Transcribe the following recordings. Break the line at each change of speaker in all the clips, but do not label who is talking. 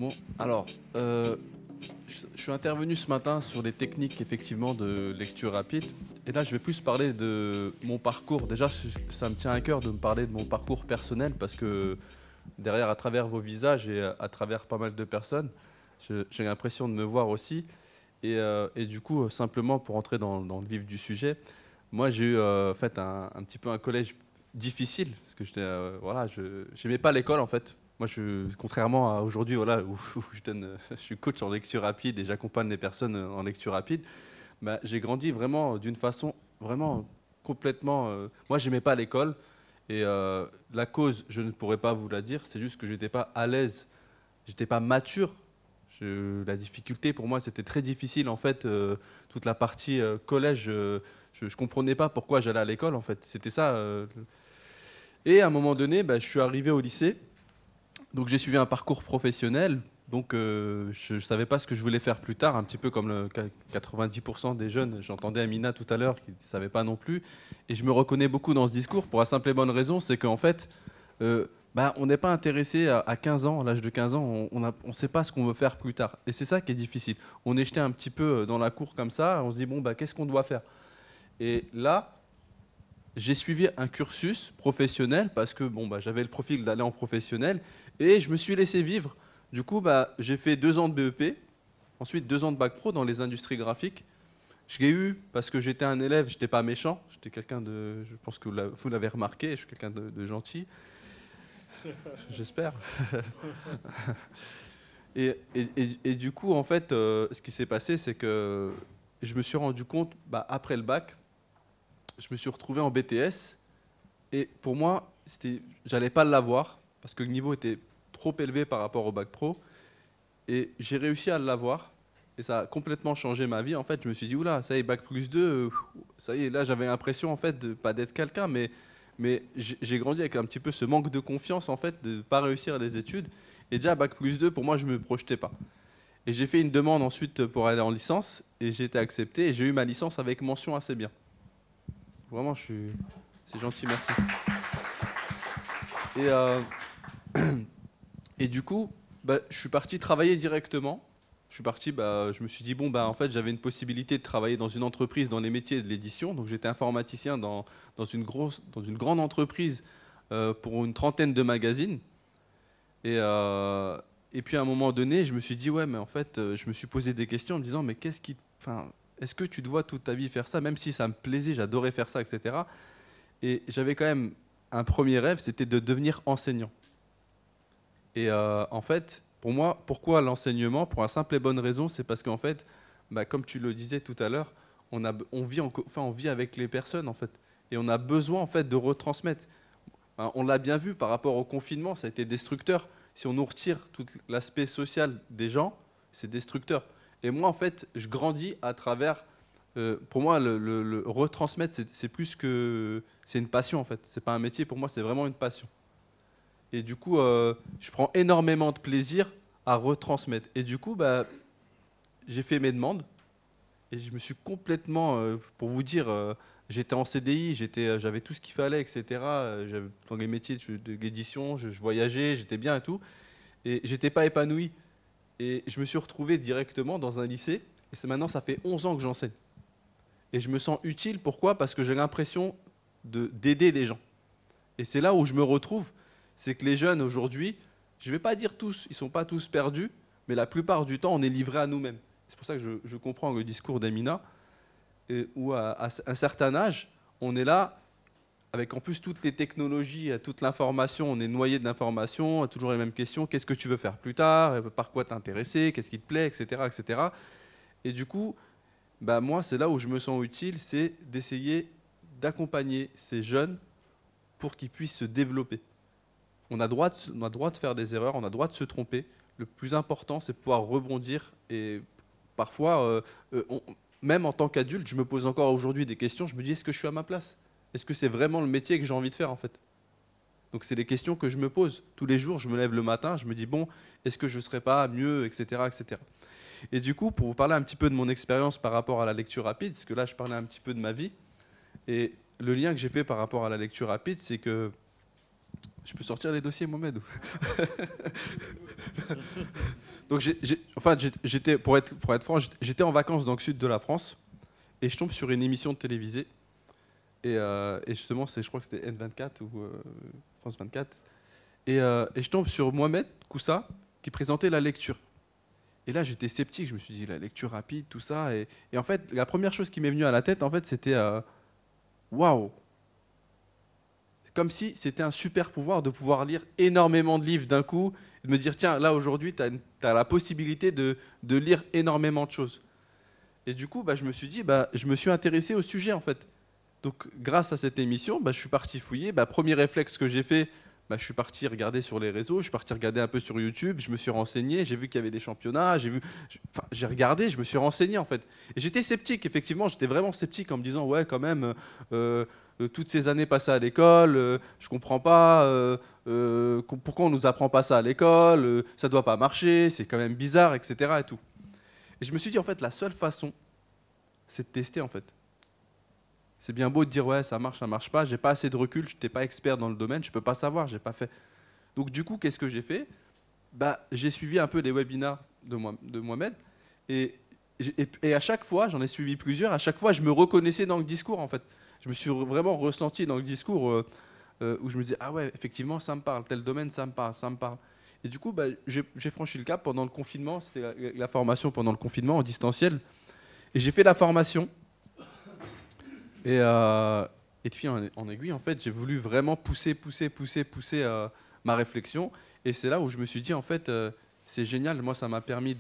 Bon, alors, je suis intervenu ce matin sur les techniques effectivement de lecture rapide. Et là, je vais plus parler de mon parcours. Déjà, ça me tient à cœur de me parler de mon parcours personnel parce que derrière, à travers vos visages et à travers pas mal de personnes, j'ai l'impression de me voir aussi. Et du coup, simplement pour entrer dans le vif du sujet, moi, j'ai eu en fait un petit peu un collège difficile parce que voilà, je n'aimais pas l'école en fait. Moi, contrairement à aujourd'hui, voilà, où je suis coach en lecture rapide et j'accompagne les personnes en lecture rapide, bah, j'ai grandi vraiment d'une façon vraiment complètement. Moi, j'aimais pas l'école et la cause, je ne pourrais pas vous la dire. C'est juste que j'étais pas à l'aise, j'étais pas mature. La difficulté pour moi, c'était très difficile en fait. Toute la partie collège, je comprenais pas pourquoi j'allais à l'école en fait. C'était ça. Et à un moment donné, bah, je suis arrivé au lycée. Donc j'ai suivi un parcours professionnel. Donc je ne savais pas ce que je voulais faire plus tard, un petit peu comme 90% des jeunes. J'entendais Amina tout à l'heure qui ne savait pas non plus. Et je me reconnais beaucoup dans ce discours pour la simple et bonne raison, c'est qu'en fait, bah, on n'est pas intéressé à 15 ans, à l'âge de 15 ans, on ne sait pas ce qu'on veut faire plus tard. Et c'est ça qui est difficile. On est jeté un petit peu dans la cour comme ça, on se dit, bon, bah, qu'est-ce qu'on doit faire? Et là, j'ai suivi un cursus professionnel parce que bon, bah, j'avais le profil d'aller en professionnel et je me suis laissé vivre. Du coup, bah, j'ai fait 2 ans de BEP, ensuite 2 ans de bac pro dans les industries graphiques. Je l'ai eu parce que j'étais un élève, j'étais pas méchant, j'étais quelqu'un de, je pense que vous l'avez remarqué, je suis quelqu'un de gentil, j'espère. Et du coup, en fait, ce qui s'est passé, c'est que je me suis rendu compte, bah, après le bac, je me suis retrouvé en BTS. Et pour moi, j'allais pas l'avoir parce que le niveau était trop élevé par rapport au bac pro. Et j'ai réussi à l'avoir. Et ça a complètement changé ma vie. En fait, je me suis dit, oula, ça y est, bac plus 2, ça y est, là, j'avais l'impression, en fait, de pas d'être quelqu'un, mais j'ai grandi avec un petit peu ce manque de confiance, en fait, de ne pas réussir les études. Et déjà, bac plus 2, pour moi, je ne me projetais pas. Et j'ai fait une demande ensuite pour aller en licence, et j'ai été accepté, et j'ai eu ma licence avec mention assez bien. Vraiment, c'est gentil, merci. Et, et du coup, bah, je suis parti travailler directement. Je me suis dit, bon, bah, en fait, j'avais une possibilité de travailler dans une entreprise dans les métiers de l'édition. Donc, j'étais informaticien dans une grande entreprise pour une trentaine de magazines. Et, euh, et puis, à un moment donné, je me suis dit, ouais, mais en fait, je me suis posé des questions en me disant, mais enfin, est-ce que tu te vois toute ta vie faire ça, même si ça me plaisait, j'adorais faire ça, etc. Et j'avais quand même un premier rêve, c'était de devenir enseignant. Et en fait, pour moi, pourquoi l'enseignement? Pour la simple et bonne raison, c'est parce qu'en fait, bah, comme tu le disais tout à l'heure, on vit avec les personnes en fait, et on a besoin en fait de retransmettre. Hein, on l'a bien vu par rapport au confinement, ça a été destructeur. Si on nous retire tout l'aspect social des gens, c'est destructeur. Et moi, en fait, je grandis à travers. Pour moi, le retransmettre, c'est plus que c'est une passion en fait. C'est pas un métier pour moi, c'est vraiment une passion. Et du coup, je prends énormément de plaisir à retransmettre. Et du coup, bah, j'ai fait mes demandes et je me suis complètement, pour vous dire, j'étais en CDI, j'avais tout ce qu'il fallait, etc. J'avais dans les métiers d'édition, je voyageais, j'étais bien et tout. Et j'étais pas épanoui. Et je me suis retrouvé directement dans un lycée. Et maintenant, ça fait 11 ans que j'enseigne. Et je me sens utile. Pourquoi? Parce que j'ai l'impression d'aider les gens. Et c'est là où je me retrouve, c'est que les jeunes aujourd'hui, je ne vais pas dire tous, ils ne sont pas tous perdus, mais la plupart du temps, on est livré à nous-mêmes. C'est pour ça que je comprends le discours d'Amina, où à un certain âge, on est là, avec en plus toutes les technologies, toute l'information, on est noyé de l'information, toujours les mêmes questions, qu'est-ce que tu veux faire plus tard, par quoi t'intéresser, qu'est-ce qui te plaît, etc. etc. Et du coup, bah, moi, c'est là où je me sens utile, c'est d'essayer d'accompagner ces jeunes pour qu'ils puissent se développer. On a droit de faire des erreurs, on a droit de se tromper. Le plus important, c'est de pouvoir rebondir. Et parfois, même en tant qu'adulte, je me pose encore aujourd'hui des questions. Je me dis, est-ce que je suis à ma place? Est-ce que c'est vraiment le métier que j'ai envie de faire en fait? Donc c'est des questions que je me pose. Tous les jours, je me lève le matin, je me dis, bon, est-ce que je ne serais pas mieux, etc., etc. Et du coup, pour vous parler un petit peu de mon expérience par rapport à la lecture rapide, parce que là, je parlais un petit peu de ma vie, et le lien que j'ai fait par rapport à la lecture rapide, c'est que je peux sortir les dossiers, Mohamed? Donc enfin, j'étais, pour être franc, j'étais en vacances dans le sud de la France et je tombe sur une émission de télévisée. Et justement, je crois que c'était N24 ou France 24. Et je tombe sur Mohamed Koussa qui présentait la lecture. Et là, j'étais sceptique. Je me suis dit, la lecture rapide, tout ça. Et en fait, la première chose qui m'est venue à la tête, en fait, c'était waouh! C'est comme si c'était un super pouvoir de pouvoir lire énormément de livres d'un coup et de me dire, tiens, là, aujourd'hui, tu as la possibilité de lire énormément de choses. Et du coup, je me suis dit, je me suis intéressé au sujet, en fait. Donc, grâce à cette émission, je suis parti fouiller. Premier réflexe que j'ai fait, je suis parti regarder sur les réseaux, je suis parti regarder un peu sur YouTube, je me suis renseigné, j'ai vu qu'il y avait des championnats, j'ai regardé, je me suis renseigné en fait. Et j'étais sceptique, effectivement, j'étais vraiment sceptique en me disant, ouais, quand même, toutes ces années passées à l'école, je comprends pas, pourquoi on nous apprend pas ça à l'école, ça doit pas marcher, c'est quand même bizarre, etc. Et tout. Et je me suis dit, en fait, la seule façon, c'est de tester en fait. C'est bien beau de dire ouais ça marche pas, j'ai pas assez de recul, je n'étais pas expert dans le domaine, je peux pas savoir, j'ai pas fait. Donc du coup qu'est-ce que j'ai fait? J'ai suivi un peu les webinars de Mohamed et à chaque fois, j'en ai suivi plusieurs, à chaque fois je me reconnaissais dans le discours en fait. Je me suis vraiment ressenti dans le discours où je me disais ah ouais effectivement ça me parle, tel domaine ça me parle, ça me parle. Et du coup j'ai franchi le cap pendant le confinement, c'était la formation pendant le confinement en distanciel et j'ai fait la formation. Et de fil en aiguille, en fait, j'ai voulu vraiment pousser ma réflexion. Et c'est là où je me suis dit, en fait, c'est génial. Moi, ça m'a permis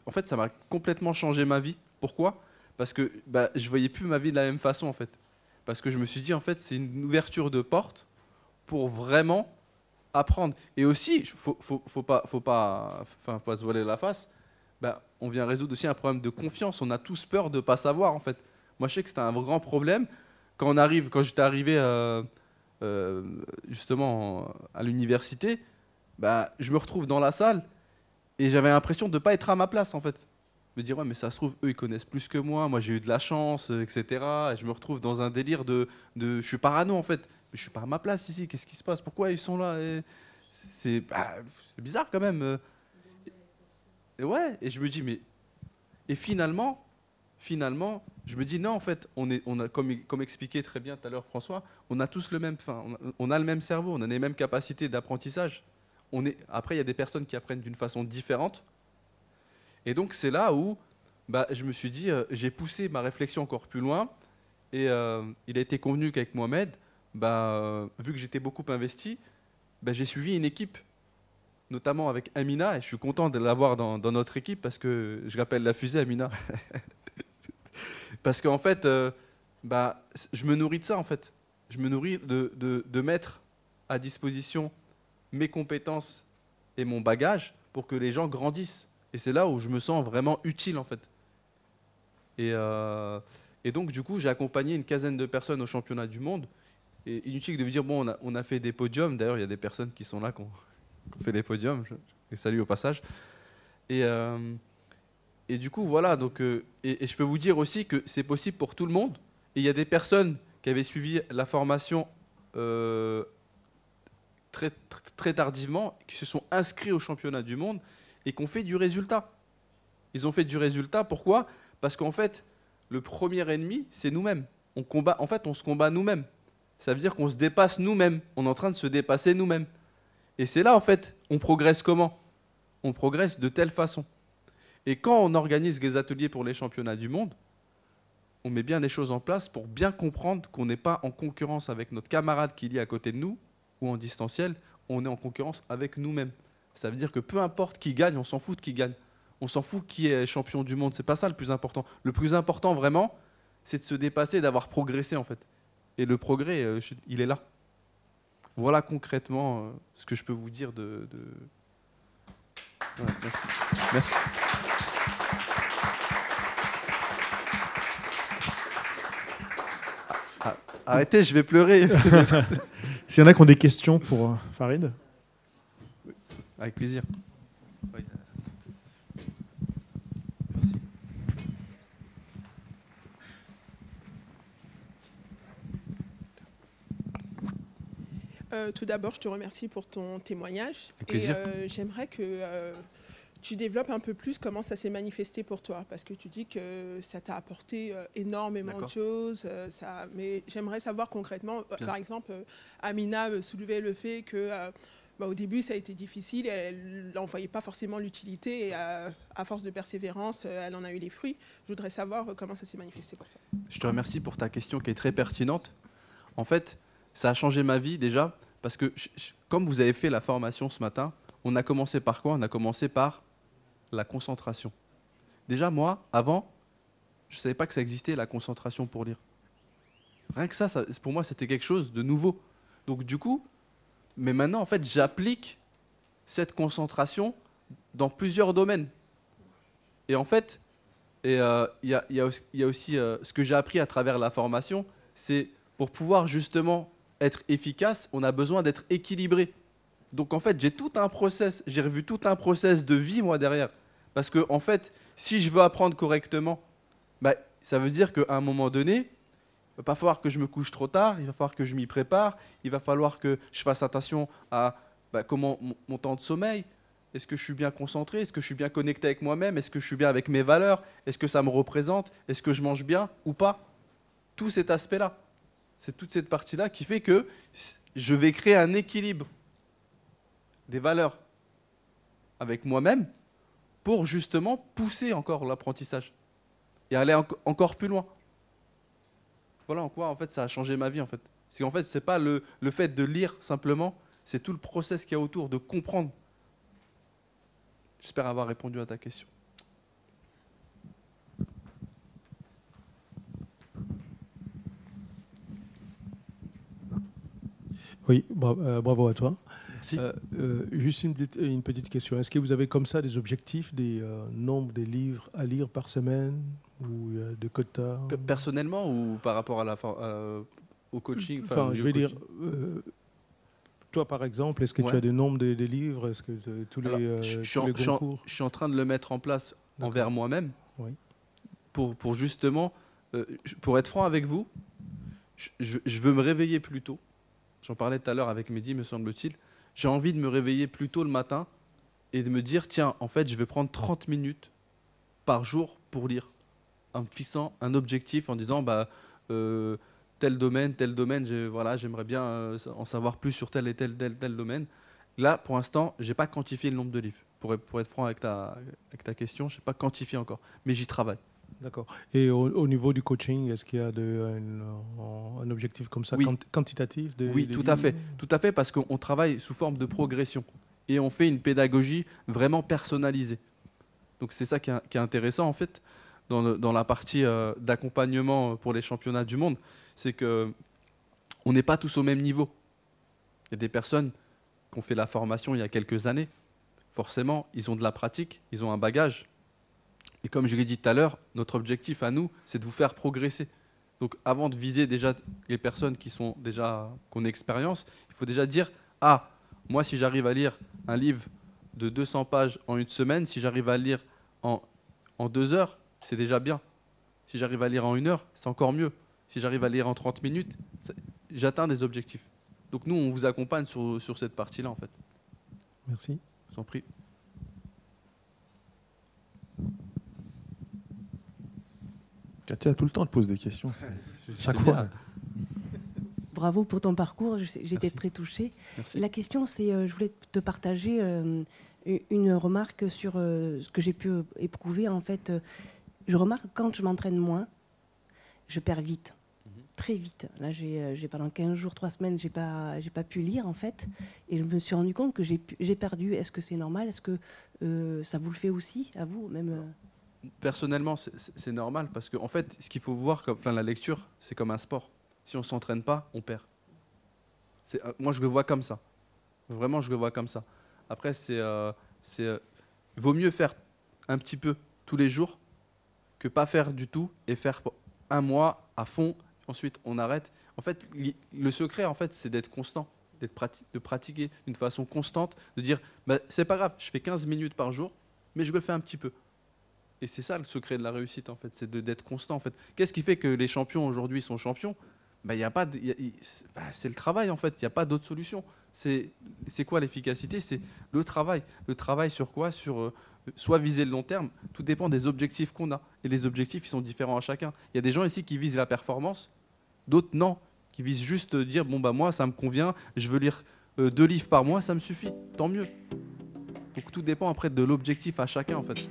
En fait, ça m'a complètement changé ma vie. Pourquoi? Parce que je voyais plus ma vie de la même façon, en fait. Parce que je me suis dit, en fait, c'est une ouverture de porte pour vraiment apprendre. Et aussi, faut pas se voiler la face. On vient résoudre aussi un problème de confiance. On a tous peur de ne pas savoir, en fait. Moi, je sais que c'était un grand problème. Quand j'étais arrivé justement à l'université, je me retrouve dans la salle et j'avais l'impression de ne pas être à ma place, en fait. Me dire, ouais, mais ça se trouve, eux, ils connaissent plus que moi j'ai eu de la chance, etc. Et je me retrouve dans un délire je suis parano, en fait. Mais je suis pas à ma place ici, qu'est-ce qui se passe? Pourquoi ils sont là? C'est bizarre quand même. Et ouais, et je me dis, mais... Et finalement, je me dis non, en fait, on a, comme expliqué très bien tout à l'heure François, on a tous le même, on a le même cerveau, on a les mêmes capacités d'apprentissage. Après, il y a des personnes qui apprennent d'une façon différente. Et donc, c'est là où je me suis dit, j'ai poussé ma réflexion encore plus loin. Et il a été convenu qu'avec Mohamed, vu que j'étais beaucoup investi, j'ai suivi une équipe, notamment avec Amina. Et je suis content de l'avoir dans notre équipe parce que je l'appelle la fusée, Amina. Parce qu'en fait, je me nourris de ça, en fait. Je me nourris de mettre à disposition mes compétences et mon bagage pour que les gens grandissent. Et c'est là où je me sens vraiment utile, en fait. Et donc, du coup, j'ai accompagné une quinzaine de personnes au championnat du monde. Et inutile de vous dire, bon, on a fait des podiums. D'ailleurs, il y a des personnes qui sont là, qui ont fait des podiums. Je les salue au passage. Et du coup, voilà. Donc, et je peux vous dire aussi que c'est possible pour tout le monde. Et il y a des personnes qui avaient suivi la formation très, très tardivement, qui se sont inscrits au championnat du monde et qui ont fait du résultat. Ils ont fait du résultat. Pourquoi? Parce qu'en fait, le premier ennemi, c'est nous-mêmes. On se combat nous-mêmes. Ça veut dire qu'on se dépasse nous-mêmes. On est en train de se dépasser nous-mêmes. Et c'est là, en fait, on progresse comment? On progresse de telle façon. Et quand on organise des ateliers pour les championnats du monde, on met bien les choses en place pour bien comprendre qu'on n'est pas en concurrence avec notre camarade qui est à côté de nous ou en distanciel, on est en concurrence avec nous-mêmes. Ça veut dire que peu importe qui gagne, on s'en fout de qui gagne. On s'en fout qui est champion du monde, c'est pas ça le plus important. Le plus important vraiment, c'est de se dépasser, d'avoir progressé en fait. Et le progrès, il est là. Voilà concrètement ce que je peux vous dire de... Voilà, merci. Merci. Arrêtez, je vais pleurer.
S'il y en a qui ont des questions pour Farid.
Avec plaisir. Oui.
Tout d'abord, je te remercie pour ton témoignage.
Avec plaisir.
Et j'aimerais que tu développes un peu plus comment ça s'est manifesté pour toi, parce que tu dis que ça t'a apporté énormément de choses. Mais j'aimerais savoir concrètement, par exemple, Amina soulevait le fait que au début ça a été difficile, elle n'en voyait pas forcément l'utilité, et à force de persévérance, elle en a eu les fruits. Je voudrais savoir comment ça s'est manifesté pour toi.
Je te remercie pour ta question qui est très pertinente. En fait, ça a changé ma vie déjà, parce que comme vous avez fait la formation ce matin, on a commencé par quoi? On a commencé par la concentration. Déjà, moi, avant, je ne savais pas que ça existait, la concentration pour lire. Rien que ça, pour moi, c'était quelque chose de nouveau. Donc du coup, mais maintenant, en fait, j'applique cette concentration dans plusieurs domaines. Et en fait, il y a aussi ce que j'ai appris à travers la formation, c'est pour pouvoir justement être efficace, on a besoin d'être équilibré. Donc en fait, j'ai tout un process, j'ai revu tout un process de vie, moi, derrière. Parce que, en fait, si je veux apprendre correctement, ça veut dire qu'à un moment donné, il ne va pas falloir que je me couche trop tard, il va falloir que je m'y prépare, il va falloir que je fasse attention à comment mon temps de sommeil, est-ce que je suis bien concentré, est-ce que je suis bien connecté avec moi-même, est-ce que je suis bien avec mes valeurs, est-ce que ça me représente, est-ce que je mange bien ou pas. Tout cet aspect-là, c'est toute cette partie-là qui fait que je vais créer un équilibre des valeurs avec moi-même, pour justement pousser encore l'apprentissage et aller encore plus loin. Voilà en quoi en fait ça a changé ma vie en fait. C'est qu'en fait c'est pas le fait de lire simplement, c'est tout le process qu'il y a autour, de comprendre. J'espère avoir répondu à ta question.
Oui, bravo à toi.
Merci.
Juste une petite question. Est-ce que vous avez comme ça des objectifs, des nombres des livres à lire par semaine ou de quotas?
Personnellement ou par rapport à au coaching?
Enfin, je veux dire, toi par exemple, est-ce que tu as des nombres des livres? Est-ce que tous les concours?
Je suis en train de le mettre en place envers moi-même, oui, pour justement, pour être franc avec vous, je veux me réveiller plus tôt. J'en parlais tout à l'heure avec Mehdi, me semble-t-il. J'ai envie de me réveiller plus tôt le matin et de me dire, tiens, en fait, je vais prendre 30 minutes par jour pour lire, en me fixant un objectif, en disant, tel domaine, j'aimerais bien en savoir plus sur tel et tel domaine. Là, pour l'instant, je n'ai pas quantifié le nombre de livres. Pour être franc avec ta question, je n'ai pas quantifié encore, mais j'y travaille.
D'accord. Et au niveau du coaching, est-ce qu'il y a un objectif comme ça, oui, quantitatif
Oui, tout à fait, parce qu'on travaille sous forme de progression et on fait une pédagogie vraiment personnalisée. Donc c'est ça qui est intéressant en fait dans la partie d'accompagnement pour les championnats du monde, c'est qu'on n'est pas tous au même niveau. Il y a des personnes qui ont fait la formation il y a quelques années, forcément, ils ont de la pratique, ils ont un bagage. Et comme je l'ai dit tout à l'heure, notre objectif à nous, c'est de vous faire progresser. Donc avant de viser déjà les personnes qui ont expérience, il faut déjà dire, moi si j'arrive à lire un livre de 200 pages en une semaine, si j'arrive à le lire en 2 heures, c'est déjà bien. Si j'arrive à lire en 1 heure, c'est encore mieux. Si j'arrive à lire en 30 minutes, j'atteins des objectifs. Donc nous, on vous accompagne sur cette partie-là en fait.
Merci.
Je vous en prie.
Katia, tout le temps, elle pose des questions. Chaque fois.
Bravo pour ton parcours, j'étais très touchée.
Merci.
La question, c'est, je voulais te partager une remarque sur ce que j'ai pu éprouver. En fait, je remarque que quand je m'entraîne moins, je perds vite, très vite. Là, j'ai pendant 15 jours, 3 semaines, j'ai pas pu lire, en fait. Et je me suis rendu compte que j'ai perdu. Est-ce que c'est normal? Est-ce que ça vous le fait aussi, à vous même
Personnellement, c'est normal parce qu'en fait, ce qu'il faut voir, la lecture, c'est comme un sport. Si on ne s'entraîne pas, on perd. Moi, je le vois comme ça. Vraiment, je le vois comme ça. Après, vaut mieux faire un petit peu tous les jours que pas faire du tout et faire 1 mois à fond. Ensuite, on arrête. En fait, le secret, en fait, c'est d'être constant, de pratiquer d'une façon constante, de dire, c'est pas grave, je fais 15 minutes par jour, mais je le fais un petit peu. Et c'est ça le secret de la réussite, en fait, c'est d'être constant. En fait. Qu'est-ce qui fait que les champions aujourd'hui sont champions? C'est le travail, en fait. Il n'y a pas d'autre solution. C'est quoi l'efficacité? C'est le travail. Le travail sur quoi? Sur soit viser le long terme. Tout dépend des objectifs qu'on a. Et les objectifs, ils sont différents à chacun. Il y a des gens ici qui visent la performance, d'autres non, qui visent juste dire, bon bah moi ça me convient, je veux lire 2 livres par mois, ça me suffit, tant mieux. Donc tout dépend après de l'objectif à chacun en fait.